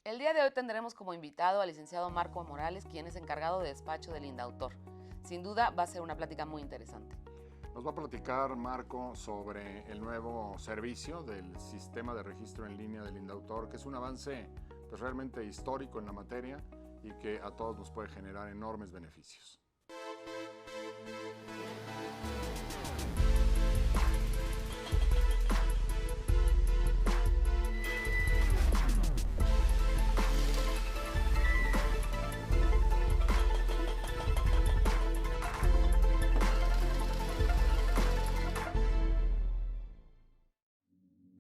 El día de hoy tendremos como invitado al licenciado Marco Morales, quien es encargado de despacho del INDAUTOR. Sin duda va a ser una plática muy interesante. Nos va a platicar Marco sobre el nuevo servicio del sistema de registro en línea del INDAUTOR, que es un avance pues, realmente histórico en la materia y que a todos nos puede generar enormes beneficios.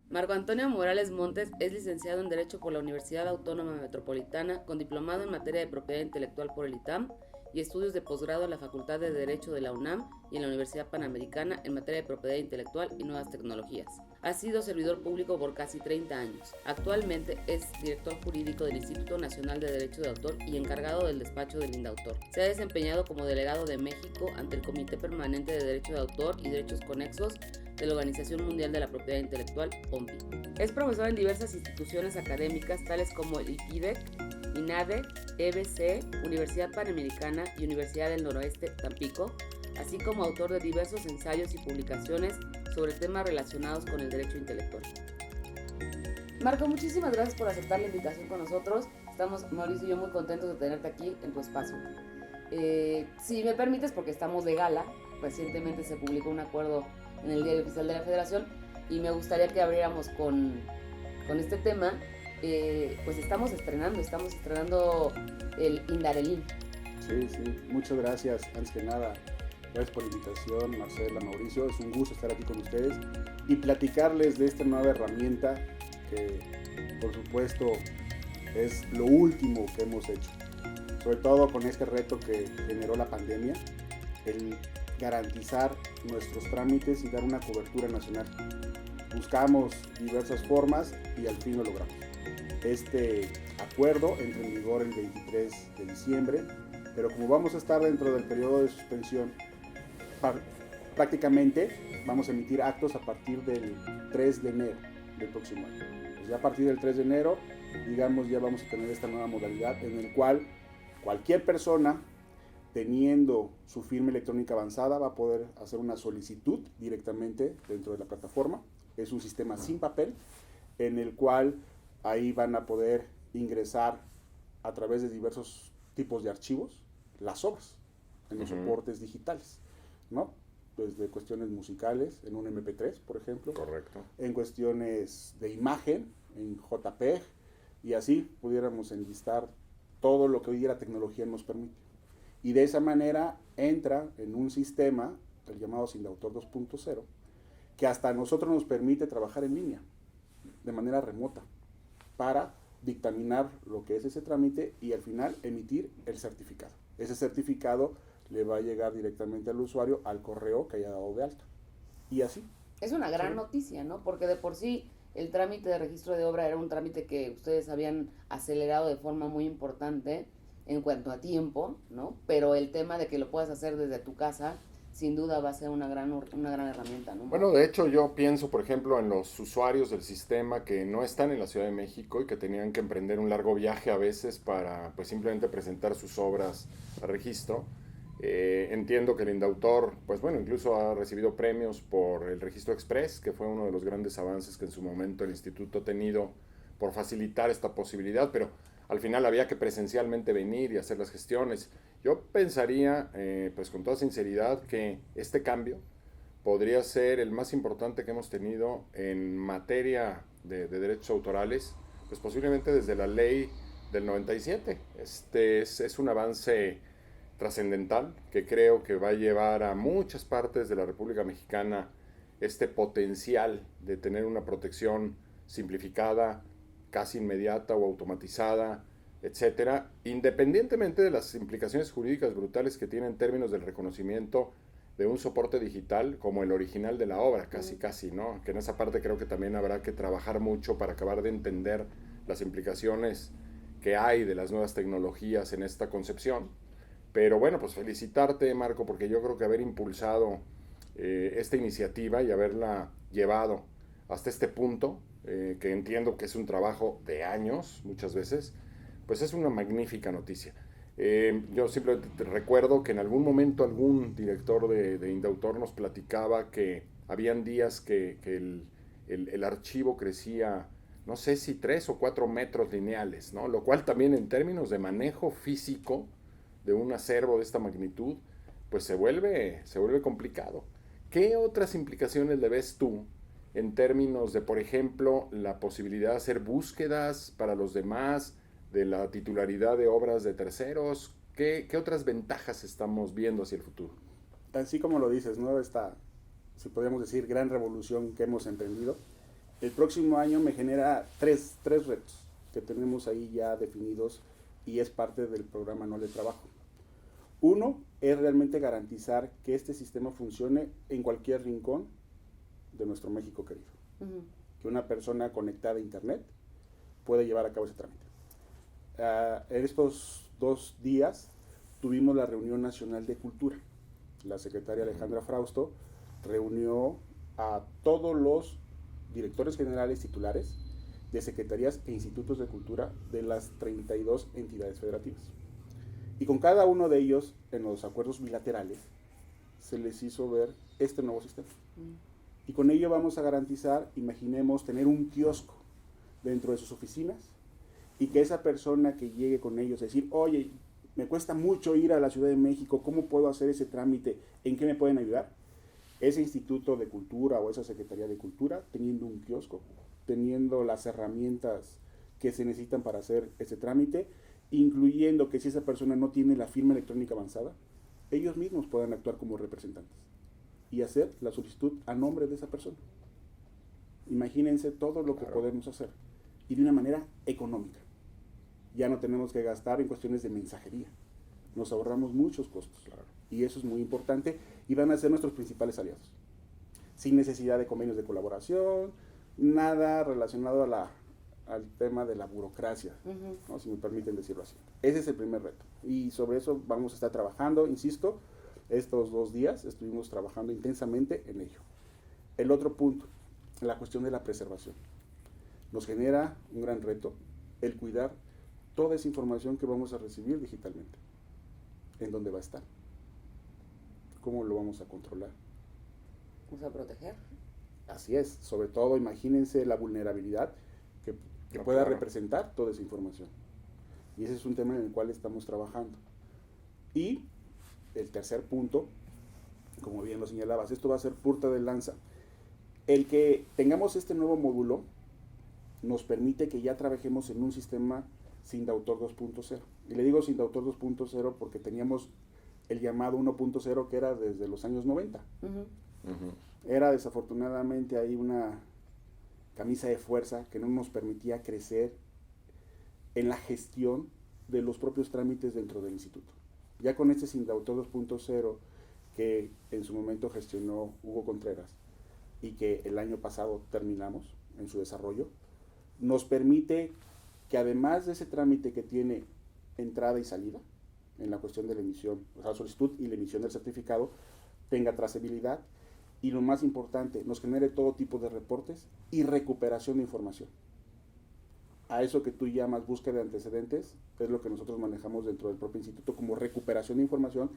Marco Antonio Morales Montes es licenciado en Derecho por la Universidad Autónoma Metropolitana, con diplomado en materia de propiedad intelectual por el ITAM y estudios de posgrado en la Facultad de Derecho de la UNAM y en la Universidad Panamericana en materia de propiedad intelectual y nuevas tecnologías. Ha sido servidor público por casi 30 años. Actualmente es director jurídico del Instituto Nacional de Derecho de Autor y encargado del despacho del INDAUTOR. Se ha desempeñado como delegado de México ante el Comité Permanente de Derecho de Autor y Derechos Conexos de la Organización Mundial de la Propiedad Intelectual, OMPI. Es profesor en diversas instituciones académicas tales como el IPIDEC, INADE, EBC, Universidad Panamericana y Universidad del Noroeste, Tampico, así como autor de diversos ensayos y publicaciones sobre temas relacionados con el derecho intelectual. Marco, muchísimas gracias por aceptar la invitación con nosotros. Estamos, Mauricio y yo, muy contentos de tenerte aquí en tu espacio. Si me permites, porque estamos de gala, recientemente se publicó un acuerdo en el Diario Oficial de la Federación y me gustaría que abriéramos con este tema. Pues estamos estrenando el Indarelín. Sí, muchas gracias. Antes que nada, gracias por la invitación, Marcela, Mauricio. Es un gusto estar aquí con ustedes y platicarles de esta nueva herramienta que, por supuesto, es lo último que hemos hecho. Sobre todo con este reto que generó la pandemia, el garantizar nuestros trámites y dar una cobertura nacional. Buscamos diversas formas y al fin lo logramos. Este acuerdo entra en vigor el 23 de diciembre, pero como vamos a estar dentro del periodo de suspensión, prácticamente vamos a emitir actos a partir del 3 de enero del próximo año. Pues ya a partir del 3 de enero, digamos, ya vamos a tener esta nueva modalidad en el cual cualquier persona teniendo su firma electrónica avanzada va a poder hacer una solicitud directamente dentro de la plataforma. Es un sistema sin papel en el cual ahí van a poder ingresar a través de diversos tipos de archivos las obras en los soportes digitales, ¿no? Desde cuestiones musicales en un MP3, por ejemplo. Correcto. En cuestiones de imagen, en JPEG, y así pudiéramos enlistar todo lo que hoy día la tecnología nos permite. Y de esa manera entra en un sistema, el llamado INDAUTOR 2.0, que hasta a nosotros nos permite trabajar en línea, de manera remota, para dictaminar lo que es ese trámite y al final emitir el certificado. Ese certificado le va a llegar directamente al usuario al correo que haya dado de alta. Y así. Es una gran noticia, ¿no? Porque de por sí el trámite de registro de obra era un trámite que ustedes habían acelerado de forma muy importante en cuanto a tiempo, ¿no? Pero el tema de que lo puedas hacer desde tu casa, sin duda va a ser una gran herramienta, ¿no? Bueno, de hecho yo pienso, por ejemplo, en los usuarios del sistema que no están en la Ciudad de México y que tenían que emprender un largo viaje a veces para pues simplemente presentar sus obras a registro. Entiendo que el INDAUTOR, pues bueno, incluso ha recibido premios por el Registro Express, que fue uno de los grandes avances que en su momento el instituto ha tenido por facilitar esta posibilidad, pero al final había que presencialmente venir y hacer las gestiones. Yo pensaría, pues con toda sinceridad, que este cambio podría ser el más importante que hemos tenido en materia de derechos autorales, pues posiblemente desde la ley del 97. Este es un avance trascendental que creo que va a llevar a muchas partes de la República Mexicana este potencial de tener una protección simplificada, casi inmediata o automatizada, etcétera, independientemente de las implicaciones jurídicas brutales que tiene en términos del reconocimiento de un soporte digital como el original de la obra, casi, ¿no? Que en esa parte creo que también habrá que trabajar mucho para acabar de entender las implicaciones que hay de las nuevas tecnologías en esta concepción. Pero bueno, pues felicitarte, Marco, porque yo creo que haber impulsado esta iniciativa y haberla llevado hasta este punto que entiendo que es un trabajo de años muchas veces, pues es una magnífica noticia. Yo simplemente te recuerdo que en algún momento algún director de Indautor nos platicaba que habían días que el archivo crecía, no sé si 3 o 4 metros lineales, ¿no? Lo cual también en términos de manejo físico de un acervo de esta magnitud, pues se vuelve complicado. ¿Qué otras implicaciones le ves tú en términos de, por ejemplo, la posibilidad de hacer búsquedas para los demás, de la titularidad de obras de terceros? ¿Qué otras ventajas estamos viendo hacia el futuro? Así como lo dices, ¿no? Esta, si podríamos decir, gran revolución que hemos emprendido, el próximo año me genera tres retos que tenemos ahí ya definidos y es parte del programa anual de trabajo. Uno es realmente garantizar que este sistema funcione en cualquier rincón de nuestro México querido. Que una persona conectada a internet puede llevar a cabo ese trámite. En estos 2 días tuvimos la reunión nacional de cultura. La secretaria Alejandra Frausto reunió a todos los directores generales titulares de secretarías e institutos de cultura de las 32 entidades federativas. Y con cada uno de ellos, en los acuerdos bilaterales, se les hizo ver este nuevo sistema. Y con ello vamos a garantizar, imaginemos, tener un kiosco dentro de sus oficinas y que esa persona que llegue con ellos a decir, oye, me cuesta mucho ir a la Ciudad de México, ¿cómo puedo hacer ese trámite? ¿En qué me pueden ayudar? Ese instituto de cultura o esa secretaría de cultura, teniendo un kiosco, teniendo las herramientas que se necesitan para hacer ese trámite, incluyendo que si esa persona no tiene la firma electrónica avanzada, ellos mismos puedan actuar como representantes y hacer la solicitud a nombre de esa persona. Imagínense todo lo que podemos hacer y de una manera económica. Ya no tenemos que gastar en cuestiones de mensajería. Nos ahorramos muchos costos. Y eso es muy importante y van a ser nuestros principales aliados. Sin necesidad de convenios de colaboración, nada relacionado al tema de la burocracia, ¿no? Si me permiten decirlo así. Ese es el primer reto. Y sobre eso vamos a estar trabajando, insisto, estos 2 días estuvimos trabajando intensamente en ello. El otro punto, la cuestión de la preservación. Nos genera un gran reto el cuidar toda esa información que vamos a recibir digitalmente. ¿En dónde va a estar? ¿Cómo lo vamos a controlar? ¿Vamos a proteger? Así es, sobre todo imagínense la vulnerabilidad que pueda representar toda esa información. Y ese es un tema en el cual estamos trabajando. Y el tercer punto, como bien lo señalabas, esto va a ser punta de lanza. El que tengamos este nuevo módulo nos permite que ya trabajemos en un sistema Sindautor 2.0. Y le digo Sindautor 2.0 porque teníamos el llamado 1.0 que era desde los años 90. Era desafortunadamente ahí una camisa de fuerza que no nos permitía crecer en la gestión de los propios trámites dentro del instituto. Ya con este Sindautor 2.0 que en su momento gestionó Hugo Contreras y que el año pasado terminamos en su desarrollo, nos permite que además de ese trámite que tiene entrada y salida, en la cuestión de la emisión, o sea, la solicitud y la emisión del certificado, tenga trazabilidad y lo más importante, nos genere todo tipo de reportes y recuperación de información. A eso que tú llamas búsqueda de antecedentes, es lo que nosotros manejamos dentro del propio instituto como recuperación de información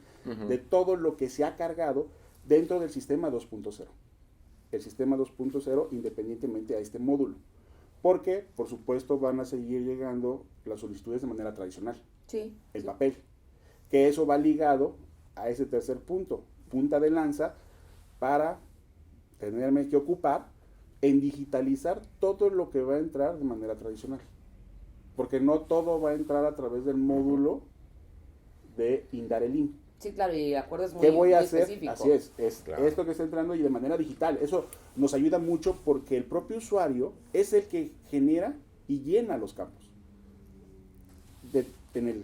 de todo lo que se ha cargado dentro del sistema 2.0. El sistema 2.0 independientemente a este módulo. Porque, por supuesto, van a seguir llegando las solicitudes de manera tradicional. Sí. El papel. Que eso va ligado a ese tercer punto, punta de lanza, para tenerme que ocupar en digitalizar todo lo que va a entrar de manera tradicional. Porque no todo va a entrar a través del módulo de Indarelin. Sí, claro, y acuerdos muy, ¿qué voy a muy hacer? específicos. Así es Claro. esto que está entrando y de manera digital. Eso nos ayuda mucho porque el propio usuario es el que genera y llena los campos. En el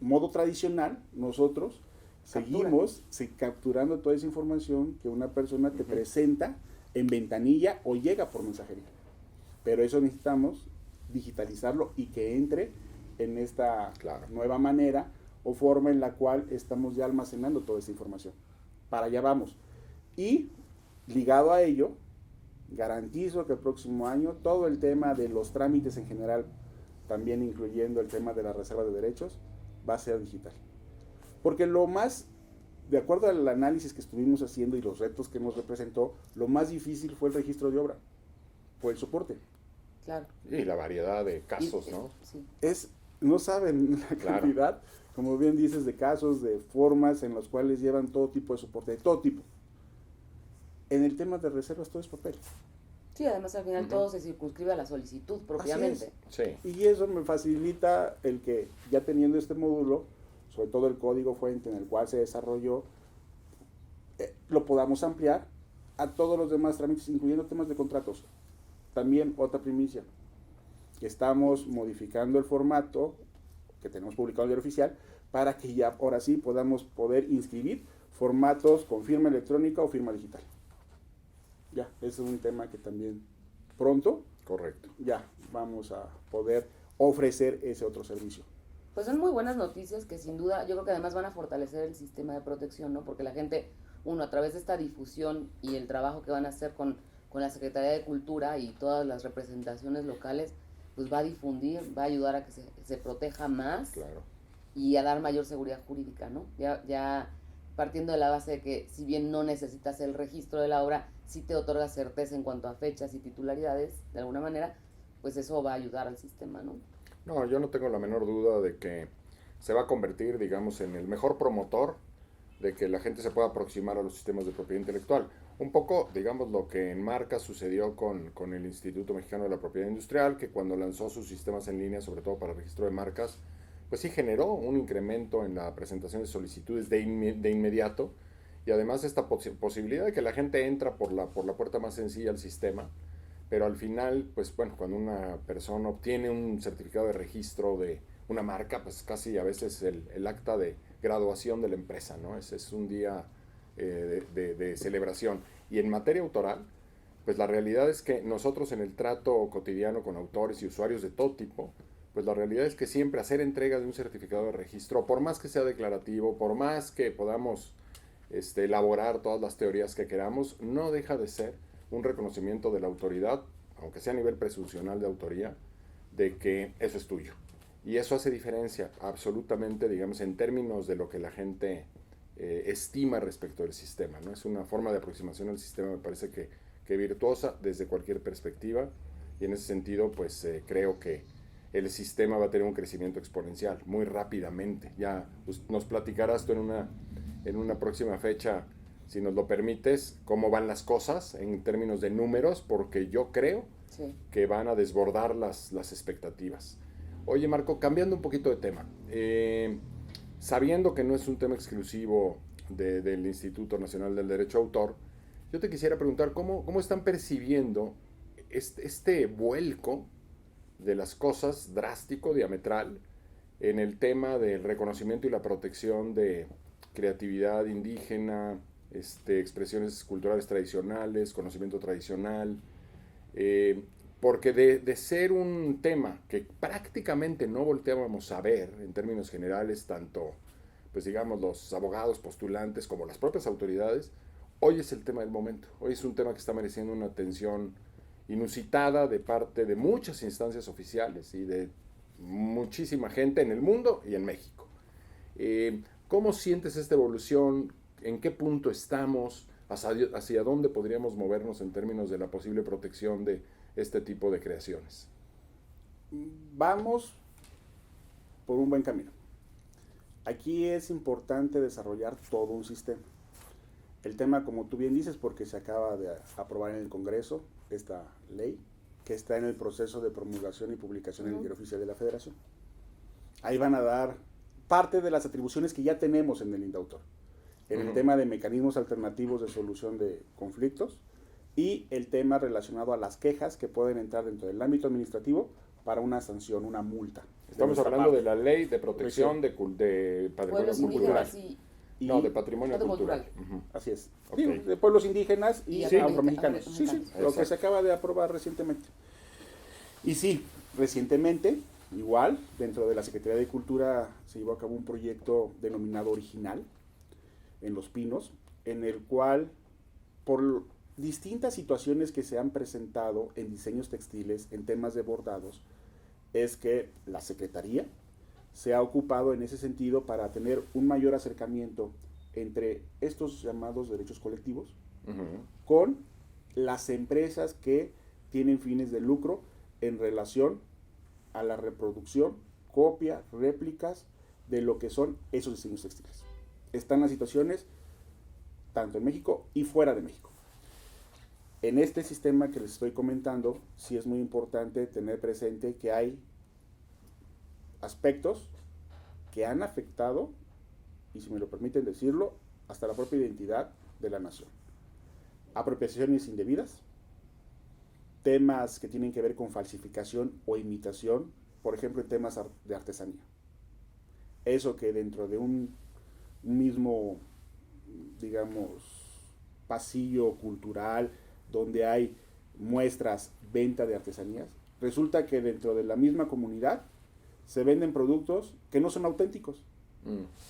modo tradicional, nosotros seguimos capturando toda esa información que una persona te presenta en ventanilla o llega por mensajería. Pero eso necesitamos digitalizarlo y que entre en esta nueva manera o forma en la cual estamos ya almacenando toda esa información. Para allá vamos. Y ligado a ello, garantizo que el próximo año todo el tema de los trámites en general, también incluyendo el tema de la reserva de derechos, va a ser digital. Porque lo más, de acuerdo al análisis que estuvimos haciendo y los retos que nos representó, lo más difícil fue el registro de obra, fue el soporte. Claro. Y la variedad de casos, ¿no? Sí. No saben la cantidad, como bien dices, de casos, de formas en las cuales llevan todo tipo de soporte, de todo tipo. En el tema de reservas todo es papel. Sí, además al final todo se circunscribe a la solicitud propiamente. Sí. Y eso me facilita el que ya teniendo este módulo, sobre todo el código fuente en el cual se desarrolló, lo podamos ampliar a todos los demás trámites, incluyendo temas de contratos. También otra primicia, que estamos modificando el formato que tenemos publicado en el diario oficial para que ya ahora sí podamos poder inscribir formatos con firma electrónica o firma digital. Ya, ese es un tema que también pronto, Correcto. ya vamos a poder ofrecer ese otro servicio. Pues son muy buenas noticias que sin duda, yo creo que además van a fortalecer el sistema de protección, ¿no? Porque la gente, a través de esta difusión y el trabajo que van a hacer con la Secretaría de Cultura y todas las representaciones locales, pues va a difundir, va a ayudar a que se proteja más. Claro. Y a dar mayor seguridad jurídica, ¿no? Ya partiendo de la base de que si bien no necesitas el registro de la obra, sí te otorga certeza en cuanto a fechas y titularidades, de alguna manera, pues eso va a ayudar al sistema, ¿no? No, yo no tengo la menor duda de que se va a convertir, digamos, en el mejor promotor de que la gente se pueda aproximar a los sistemas de propiedad intelectual. Un poco, digamos, lo que en Marca sucedió con el Instituto Mexicano de la Propiedad Industrial, que cuando lanzó sus sistemas en línea, sobre todo para registro de marcas, pues sí generó un incremento en la presentación de solicitudes de inmediato, y además esta posibilidad de que la gente entra por la puerta más sencilla al sistema, pero al final, pues bueno, cuando una persona obtiene un certificado de registro de una marca, pues casi a veces el acta de graduación de la empresa, ¿no? Es un día de celebración. Y en materia autoral, pues la realidad es que nosotros en el trato cotidiano con autores y usuarios de todo tipo, pues la realidad es que siempre hacer entrega de un certificado de registro, por más que sea declarativo, por más que podamos elaborar todas las teorías que queramos, no deja de ser un reconocimiento de la autoridad, aunque sea a nivel presuncional de autoría, de que eso es tuyo. Y eso hace diferencia absolutamente, digamos, en términos de lo que la gente estima respecto del sistema, ¿no? Es una forma de aproximación al sistema, me parece que virtuosa desde cualquier perspectiva, y en ese sentido, pues creo que el sistema va a tener un crecimiento exponencial muy rápidamente. Ya pues, nos platicarás tú en una próxima fecha, si nos lo permites, cómo van las cosas en términos de números, porque yo creo que van a desbordar las expectativas. Oye, Marco, cambiando un poquito de tema, sabiendo que no es un tema exclusivo del Instituto Nacional del Derecho de Autor, yo te quisiera preguntar cómo están percibiendo este vuelco de las cosas drástico, diametral, en el tema del reconocimiento y la protección de creatividad indígena, expresiones culturales tradicionales, conocimiento tradicional, porque de ser un tema que prácticamente no volteábamos a ver en términos generales, tanto, pues digamos, los abogados, postulantes, como las propias autoridades, hoy es el tema del momento. Hoy es un tema que está mereciendo una atención inusitada de parte de muchas instancias oficiales y de muchísima gente en el mundo y en México. ¿Cómo sientes esta evolución? ¿En qué punto estamos? ¿Hacia dónde podríamos movernos en términos de la posible protección de este tipo de creaciones? Vamos por un buen camino. Aquí es importante desarrollar todo un sistema. El tema, como tú bien dices, porque se acaba de aprobar en el Congreso esta ley, que está en el proceso de promulgación y publicación en el Diario Oficial de la Federación. Ahí van a dar parte de las atribuciones que ya tenemos en el INDAUTOR, en el tema de mecanismos alternativos de solución de conflictos y el tema relacionado a las quejas que pueden entrar dentro del ámbito administrativo para una sanción, una multa. Estamos hablando de la ley de protección de patrimonio cultural. No, de patrimonio cultural. Así es. Okay. Sí, de pueblos indígenas y afromexicanos. Sí, lo que se acaba de aprobar recientemente. Y sí, recientemente, igual, dentro de la Secretaría de Cultura se llevó a cabo un proyecto denominado Original, en Los Pinos, en el cual, por distintas situaciones que se han presentado en diseños textiles, en temas de bordados, es que la Secretaría se ha ocupado en ese sentido para tener un mayor acercamiento entre estos llamados derechos colectivos con las empresas que tienen fines de lucro en relación a la reproducción, copia, réplicas de lo que son esos diseños textiles. Están las situaciones tanto en México y fuera de México. En este sistema que les estoy comentando, sí es muy importante tener presente que hay aspectos que han afectado, y si me lo permiten decirlo, hasta la propia identidad de la nación. Apropiaciones indebidas, temas que tienen que ver con falsificación o imitación, por ejemplo en temas de artesanía. Eso que dentro de un mismo, digamos, pasillo cultural, donde hay muestras, venta de artesanías, resulta que dentro de la misma comunidad se venden productos que no son auténticos,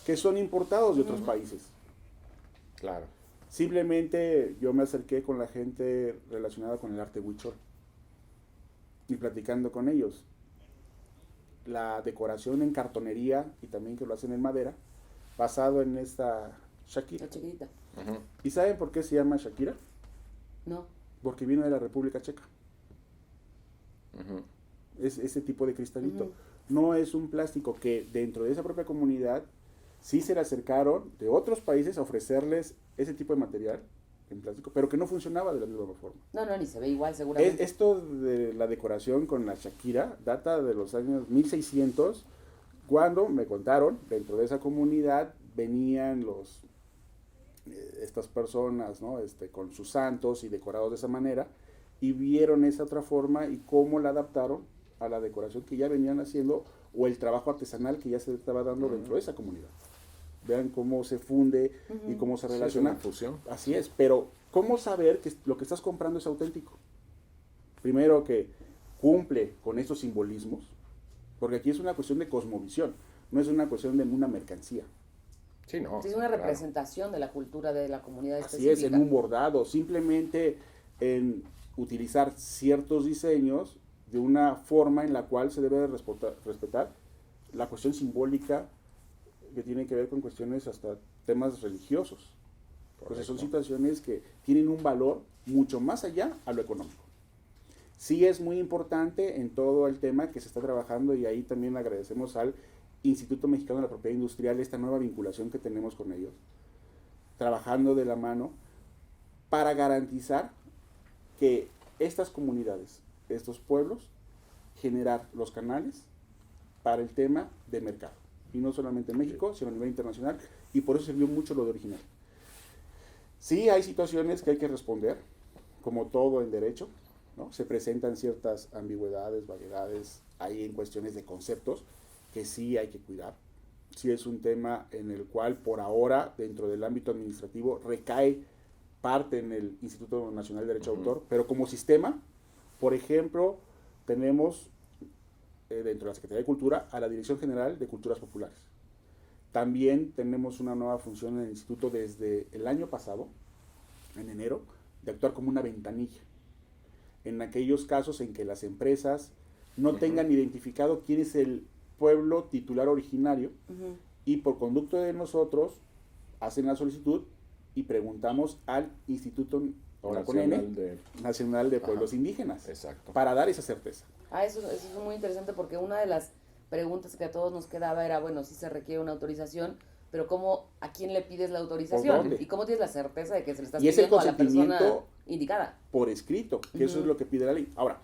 que son importados de otros países. Claro. Simplemente yo me acerqué con la gente relacionada con el arte huichol y platicando con ellos. La decoración en cartonería y también que lo hacen en madera, basado en esta Shakira. La chiquitita. ¿Y saben por qué se llama Shakira? No. Porque vino de la República Checa. Es ese tipo de cristalito. No es un plástico que dentro de esa propia comunidad sí se le acercaron de otros países a ofrecerles ese tipo de material en plástico, pero que no funcionaba de la misma forma. No, ni se ve igual seguramente. Esto de la decoración con la Shakira data de los años 1600, cuando me contaron, dentro de esa comunidad venían estas personas, ¿no? Con sus santos y decorados de esa manera, y vieron esa otra forma y cómo la adaptaron a la decoración que ya venían haciendo o el trabajo artesanal que ya se estaba dando dentro de esa comunidad. Vean cómo se funde y cómo se relaciona. Es una fusión. Así es, pero ¿cómo saber que lo que estás comprando es auténtico? Primero que cumple con estos simbolismos, porque aquí es una cuestión de cosmovisión, no es una cuestión de una mercancía. Sí, no. Es una representación de la cultura de la comunidad Así específica. es, en un bordado, simplemente en utilizar ciertos diseños de una forma en la cual se debe respetar la cuestión simbólica que tiene que ver con cuestiones hasta temas religiosos. Entonces son situaciones que tienen un valor mucho más allá a lo económico. Sí es muy importante en todo el tema que se está trabajando, y ahí también agradecemos al Instituto Mexicano de la Propiedad Industrial esta nueva vinculación que tenemos con ellos, trabajando de la mano para garantizar que estas comunidades, estos pueblos, generar los canales para el tema de mercado. Y no solamente en México, sino a nivel internacional, y por eso sirvió mucho lo de original. Sí hay situaciones que hay que responder, como todo en derecho, ¿no? Se presentan ciertas ambigüedades, vaguedades, hay en cuestiones de conceptos que sí hay que cuidar. Sí es un tema en el cual por ahora, dentro del ámbito administrativo, recae parte en el Instituto Nacional de Derecho de Autor, pero como sistema, por ejemplo, tenemos dentro de la Secretaría de Cultura a la Dirección General de Culturas Populares. También tenemos una nueva función en el instituto desde el año pasado, en enero, de actuar como una ventanilla. En aquellos casos en que las empresas no tengan identificado quién es el pueblo titular originario, y por conducto de nosotros hacen la solicitud y preguntamos al Instituto Nacional de Pueblos Indígenas. Exacto. Para dar esa certeza. Eso es muy interesante, porque una de las preguntas que a todos nos quedaba era, bueno, sí se requiere una autorización, pero ¿a quién le pides la autorización? ¿Y cómo tienes la certeza de que se le estás pidiendo a la persona indicada? Por escrito, que eso es lo que pide la ley. Ahora,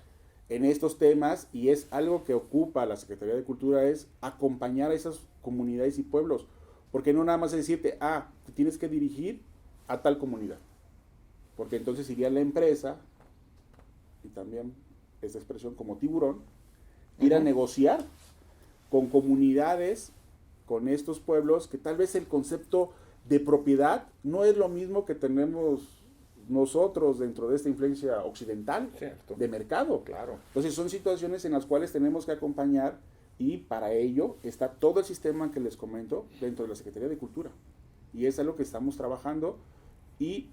en estos temas, y es algo que ocupa la Secretaría de Cultura, es acompañar a esas comunidades y pueblos, porque no nada más es decirte, te tienes que dirigir a tal comunidad, porque entonces iría la empresa, y también esta expresión como tiburón, ir a negociar con comunidades, con estos pueblos, que tal vez el concepto de propiedad no es lo mismo que tenemos nosotros dentro de esta influencia occidental. Cierto. De mercado. Claro. Entonces son situaciones en las cuales tenemos que acompañar, y para ello está todo el sistema que les comento dentro de la Secretaría de Cultura, y es algo que estamos trabajando, y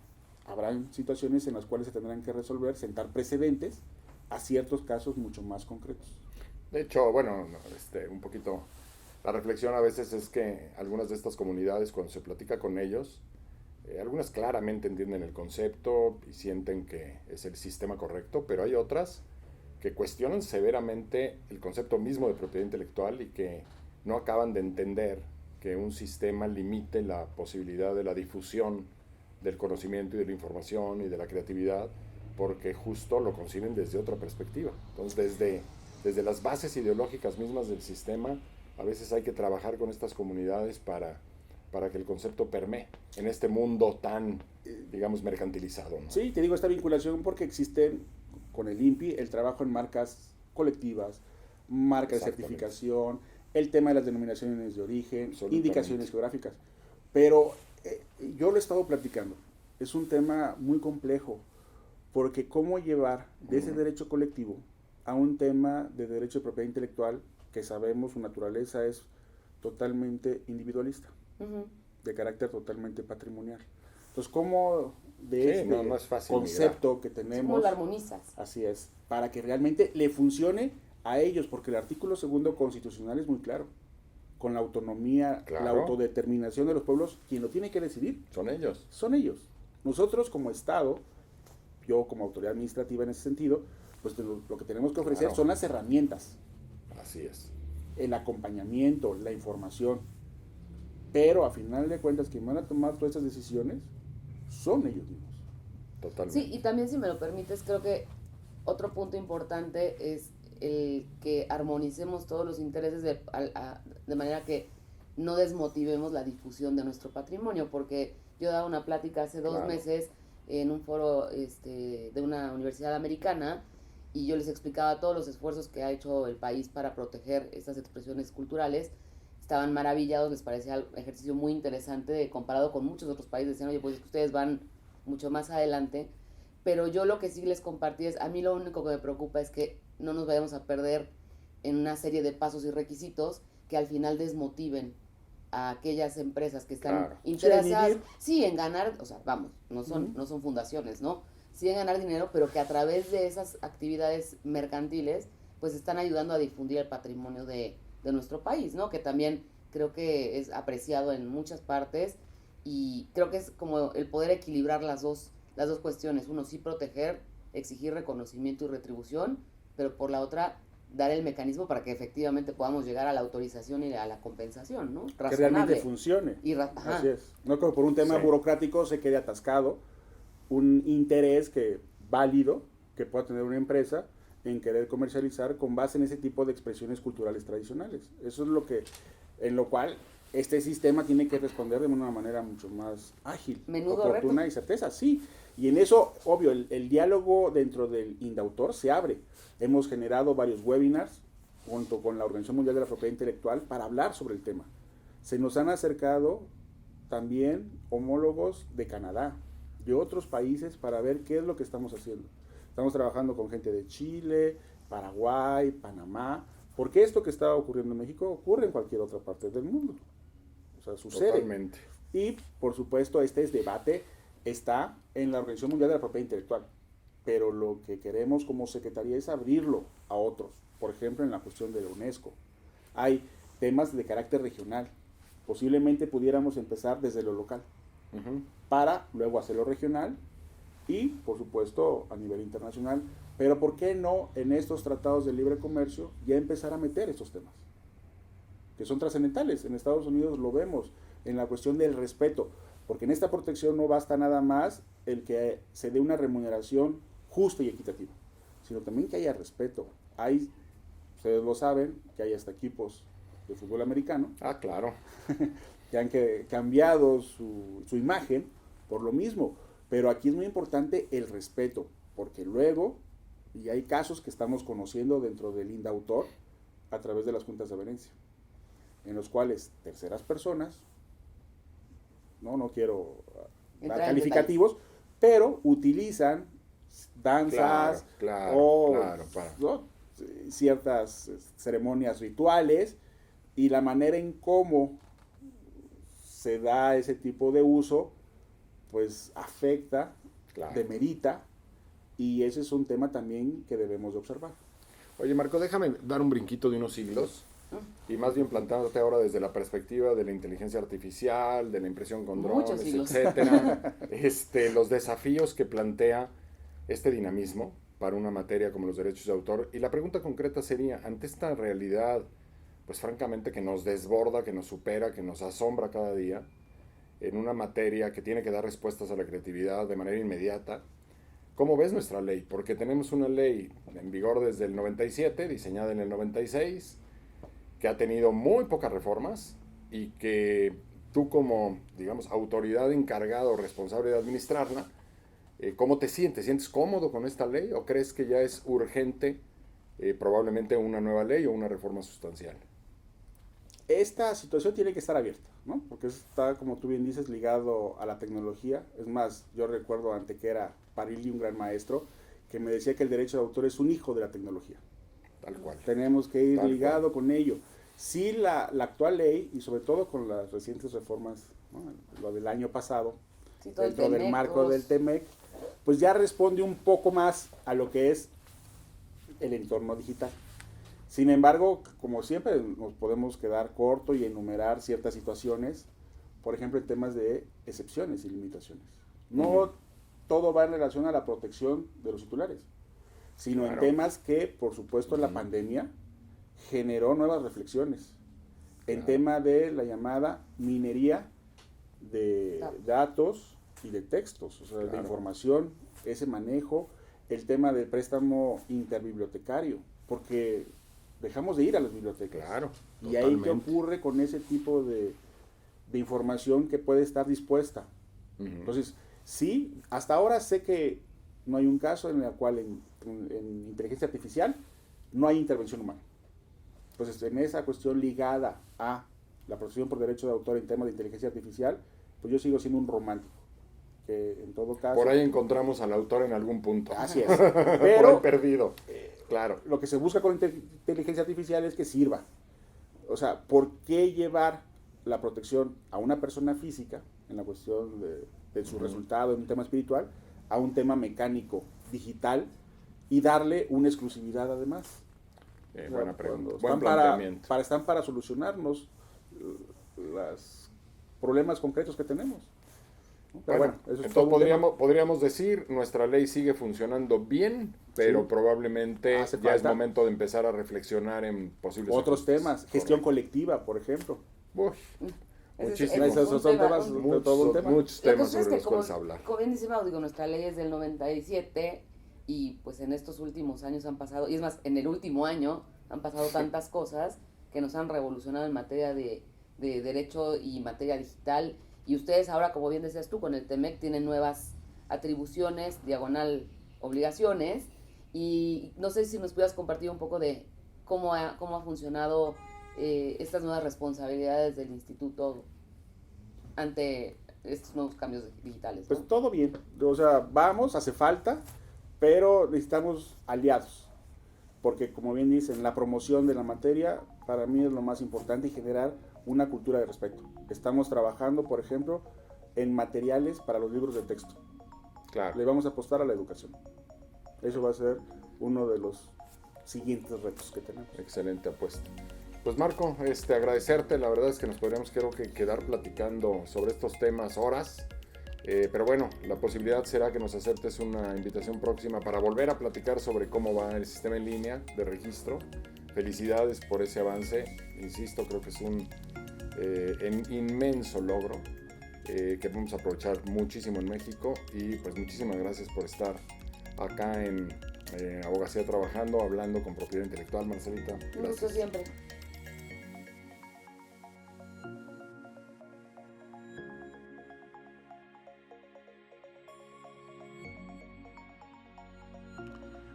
habrán situaciones en las cuales se tendrán que resolver, sentar precedentes a ciertos casos mucho más concretos. De hecho, bueno, un poquito la reflexión a veces es que algunas de estas comunidades, cuando se platica con ellos, algunas claramente entienden el concepto y sienten que es el sistema correcto, pero hay otras que cuestionan severamente el concepto mismo de propiedad intelectual y que no acaban de entender que un sistema limite la posibilidad de la difusión del conocimiento y de la información y de la creatividad, porque justo lo conciben desde otra perspectiva. Entonces, desde las bases ideológicas mismas del sistema, a veces hay que trabajar con estas comunidades para que el concepto permee en este mundo tan, digamos, mercantilizado, ¿no? Sí, te digo esta vinculación porque existen con el INPI el trabajo en marcas colectivas, marcas de certificación, el tema de las denominaciones de origen, indicaciones geográficas. Pero yo lo he estado platicando, es un tema muy complejo, porque cómo llevar de ese derecho colectivo a un tema de derecho de propiedad intelectual que sabemos su naturaleza es totalmente individualista, de carácter totalmente patrimonial. Entonces, ¿cómo de este no es fácil concepto que tenemos, ¿cómo lo armonizas? Así es, para que realmente le funcione a ellos? Porque el artículo 2 constitucional es muy claro, con la autonomía, la autodeterminación de los pueblos, quien lo tiene que decidir son ellos. Son ellos. Nosotros como Estado, yo como autoridad administrativa en ese sentido, pues lo que tenemos que ofrecer son las herramientas. Así es. El acompañamiento, la información. Pero a final de cuentas, quien van a tomar todas esas decisiones son ellos mismos. Totalmente. Sí, y también, si me lo permites, creo que otro punto importante es el que armonicemos todos los intereses de manera que no desmotivemos la difusión de nuestro patrimonio, porque yo daba una plática hace 2 meses en un foro de una universidad americana, y yo les explicaba todos los esfuerzos que ha hecho el país para proteger estas expresiones culturales. Estaban maravillados, les parecía un ejercicio muy interesante comparado con muchos otros países. Decían, oye, pues es que ustedes van mucho más adelante. Pero yo lo que sí les compartí es, a mí lo único que me preocupa es que no nos vayamos a perder en una serie de pasos y requisitos que al final desmotiven a aquellas empresas que están interesadas, en ganar, o sea, vamos, no son fundaciones, ¿no? Sí en ganar dinero, pero que a través de esas actividades mercantiles, pues están ayudando a difundir el patrimonio de nuestro país, ¿no? Que también creo que es apreciado en muchas partes, y creo que es como el poder equilibrar las dos cuestiones. Uno, sí proteger, exigir reconocimiento y retribución, pero por la otra, dar el mecanismo para que efectivamente podamos llegar a la autorización y a la compensación, ¿no? Razonable. Que realmente funcione. Así es. No creo que por un tema burocrático se quede atascado un interés válido que pueda tener una empresa en querer comercializar con base en ese tipo de expresiones culturales tradicionales. Eso es en lo cual este sistema tiene que responder de una manera mucho más ágil, oportuna y certeza. Sí, y en eso, obvio, el diálogo dentro del Indautor se abre. Hemos generado varios webinars junto con la Organización Mundial de la Propiedad Intelectual para hablar sobre el tema. Se nos han acercado también homólogos de Canadá, de otros países, para ver qué es lo que estamos haciendo. Estamos trabajando con gente de Chile, Paraguay, Panamá, porque esto que está ocurriendo en México ocurre en cualquier otra parte del mundo. O sea, sucede. Totalmente. Y, por supuesto, este debate está en la Organización Mundial de la Propiedad Intelectual. Pero lo que queremos como Secretaría es abrirlo a otros. Por ejemplo, en la cuestión de la UNESCO. Hay temas de carácter regional. Posiblemente pudiéramos empezar desde lo local, para luego hacerlo regional y, por supuesto, a nivel internacional. Pero ¿por qué no en estos tratados de libre comercio ya empezar a meter estos temas? Que son trascendentales. En Estados Unidos lo vemos en la cuestión del respeto, porque en esta protección no basta nada más el que se dé una remuneración justa y equitativa, sino también que haya respeto. Hay, ustedes lo saben, que hay hasta equipos de fútbol americano. Claro. Que han cambiado su imagen por lo mismo. Pero aquí es muy importante el respeto, porque luego, y hay casos que estamos conociendo dentro del Indautor a través de las juntas de averencia, en los cuales terceras personas, no quiero dar calificativos, pero utilizan danzas ciertas ceremonias rituales, y la manera en cómo se da ese tipo de uso pues afecta Claro. demerita, y ese es un tema también que debemos de observar. Oye, Marco, déjame dar un brinquito de unos siglos y más bien plantándote ahora desde la perspectiva de la inteligencia artificial, de la impresión con Muchos drones, siglos. etcétera, los desafíos que plantea este dinamismo para una materia como los derechos de autor. Y la pregunta concreta sería, ante esta realidad, pues francamente que nos desborda, que nos supera, que nos asombra cada día, en una materia que tiene que dar respuestas a la creatividad de manera inmediata, ¿cómo ves nuestra ley? Porque tenemos una ley en vigor desde el 97, diseñada en el 96, que ha tenido muy pocas reformas y que tú como, digamos, autoridad encargada o responsable de administrarla, ¿cómo te sientes? ¿Sientes cómodo con esta ley o crees que ya es urgente probablemente una nueva ley o una reforma sustancial? Esta situación tiene que estar abierta, ¿no? Porque está, como tú bien dices, ligado a la tecnología. Es más, yo recuerdo ante que era Parili, un gran maestro, que me decía que el derecho de autor es un hijo de la tecnología. Tal cual. Tenemos que ir Tal ligado cual. con ello. Sí, la actual ley, y sobre todo con las recientes reformas, ¿no? Lo del año pasado, Sí, todo el dentro del TEMEC, marco todos. del TEMEC, pues ya responde un poco más a lo que es el entorno digital. Sin embargo, como siempre, nos podemos quedar corto y enumerar ciertas situaciones, por ejemplo, en temas de excepciones y limitaciones. No todo va en relación a la protección de los titulares, sino Claro. en temas que, por supuesto, la pandemia generó nuevas reflexiones. En Claro. tema de la llamada minería de datos y de textos, o sea, de Claro. información, ese manejo, el tema del préstamo interbibliotecario, porque dejamos de ir a las bibliotecas. Claro. Y ahí qué Totalmente. ocurre con ese tipo de información que puede estar dispuesta. Ujú. Entonces, sí, hasta ahora sé que no hay un caso en el cual en inteligencia artificial no hay intervención humana. Entonces, en esa cuestión ligada a la protección por derecho de autor en temas de inteligencia artificial, pues yo sigo siendo un romántico. Que en todo caso... Por ahí encontramos al autor en algún punto. Así es. Por ahí Pero perdido. Claro. lo que se busca con la inteligencia artificial es que sirva. O sea, ¿por qué llevar la protección a una persona física en la cuestión de su resultado en un tema espiritual a un tema mecánico, digital, y darle una exclusividad además? O sea, Buena pregunta. cuando Buen están planteamiento. están para solucionarnos los problemas concretos que tenemos, ¿no? Pero Bueno, eso es entonces todo un tema. podríamos decir, nuestra ley sigue funcionando bien, pero Sí. probablemente Hace ya es falta momento de empezar a reflexionar en posibles Otros ajustes. temas, gestión Correcto. colectiva, por ejemplo. Uy, Ese muchísimos. es un Esos son tema, temas, un- todo un tema. muchos La temas cosa es sobre que, los como, cuales hablar. como bien dice Mau, digo, nuestra ley es del 97 y pues en estos últimos años han pasado, y es más, en el último año han pasado tantas cosas que nos han revolucionado en materia de derecho y materia digital. Y ustedes ahora, como bien decías tú, con el TEMEC tienen nuevas atribuciones, diagonal obligaciones. Y no sé si nos pudieras compartir un poco de cómo ha funcionado estas nuevas responsabilidades del instituto ante estos nuevos cambios digitales, ¿no? Pues todo bien, o sea, vamos, hace falta, pero necesitamos aliados, porque como bien dicen, la promoción de la materia para mí es lo más importante y generar una cultura de respeto. Estamos trabajando, por ejemplo, en materiales para los libros de texto. Claro. Le vamos a apostar a la educación. Eso va a ser uno de los siguientes retos que tenemos. Excelente apuesta. Pues Marco, agradecerte, la verdad es que nos podríamos creo que quedar platicando sobre estos temas horas, pero bueno, la posibilidad será que nos aceptes una invitación próxima para volver a platicar sobre cómo va el sistema en línea de registro. Felicidades por ese avance, insisto, creo que es un inmenso logro que vamos a aprovechar muchísimo en México y pues muchísimas gracias por estar acá en Abogacía Trabajando, hablando con propiedad intelectual, Marcelita. Un gusto Gracias. siempre.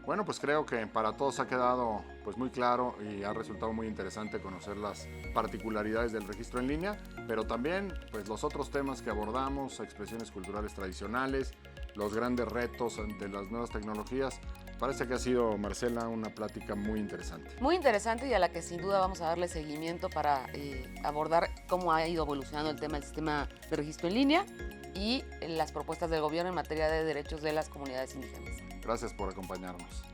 Bueno, pues creo que para todos ha quedado pues muy claro y ha resultado muy interesante conocer las particularidades del registro en línea, pero también pues los otros temas que abordamos, expresiones culturales tradicionales, los grandes retos ante las nuevas tecnologías. Parece que ha sido, Marcela, una plática muy interesante. Muy interesante y a la que sin duda vamos a darle seguimiento para abordar cómo ha ido evolucionando el tema del sistema de registro en línea. y las propuestas del gobierno en materia de derechos de las comunidades indígenas. Gracias por acompañarnos.